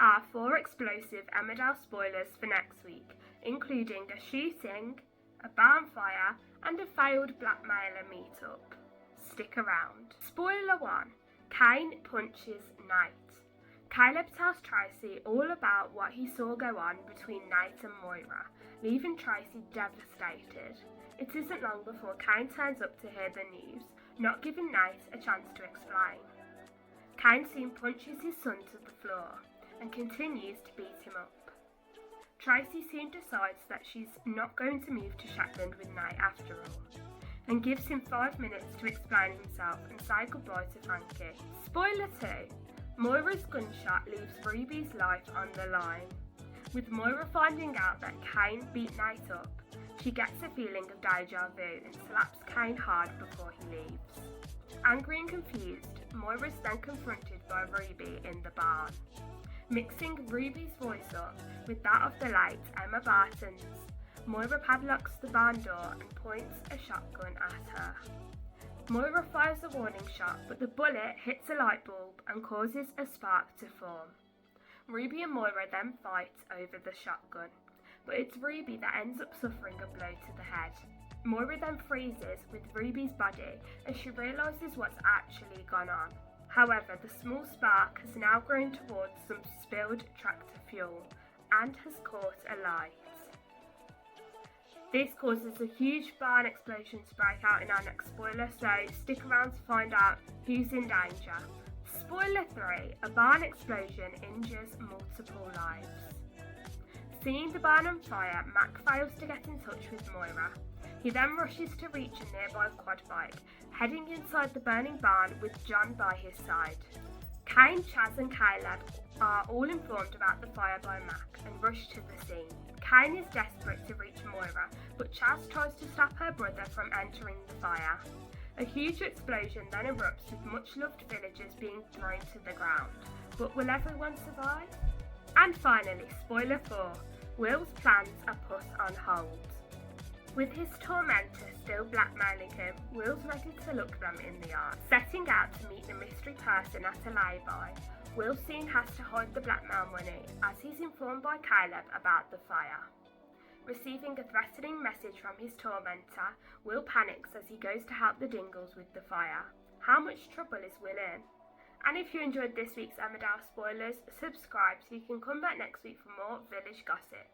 are 4 explosive Emmerdale spoilers for next week, including a shooting, a barn fire, and a failed blackmailer meetup. Stick around. Spoiler 1. Kane punches Knight. Caleb tells Tracy all about what he saw go on between Knight and Moira, leaving Tracy devastated. It isn't long before Kane turns up to hear the news, not giving Knight a chance to explain. Kane soon punches his son to the floor and continues to beat him up. Tracy soon decides that she's not going to move to Shetland with Knight after all, and gives him 5 minutes to explain himself and say goodbye to Frankie. Spoiler 2. Moira's gunshot leaves Ruby's life on the line. With Moira finding out that Kane beat Knight up, she gets a feeling of deja vu and slaps Kane hard before he leaves. Angry and confused, Moira is then confronted by Ruby in the barn. Mixing Ruby's voice up with that of the late Emma Barton's, Moira padlocks the barn door and points a shotgun at her. Moira fires a warning shot, but the bullet hits a light bulb and causes a spark to form. Ruby and Moira then fight over the shotgun, but it's Ruby that ends up suffering a blow to the head. Moira then freezes with Ruby's body as she realises what's actually gone on. However, the small spark has now grown towards some spilled tractor fuel and has caught a light. This causes a huge barn explosion to break out in our next spoiler, so stick around to find out who's in danger. Spoiler 3, a barn explosion injures multiple lives. Seeing the barn on fire, Mac fails to get in touch with Moira. He then rushes to reach a nearby quad bike, heading inside the burning barn with John by his side. Kane, Chaz and Caleb are all informed about the fire by Mac and rush to the scene. Kane is desperate to reach Moira, but Chaz tries to stop her brother from entering the fire. A huge explosion then erupts with much-loved villagers being thrown to the ground. But will everyone survive? And finally, spoiler 4, Will's plans are put on hold. With his tormentor still blackmailing him, Will's ready to look them in the eye. Setting out to meet the mystery person at a lay-by, Will soon has to hide the blackmail money as he's informed by Caleb about the fire. Receiving a threatening message from his tormentor, Will panics as he goes to help the Dingles with the fire. How much trouble is Will in? And if you enjoyed this week's Emmerdale spoilers, subscribe so you can come back next week for more village gossip.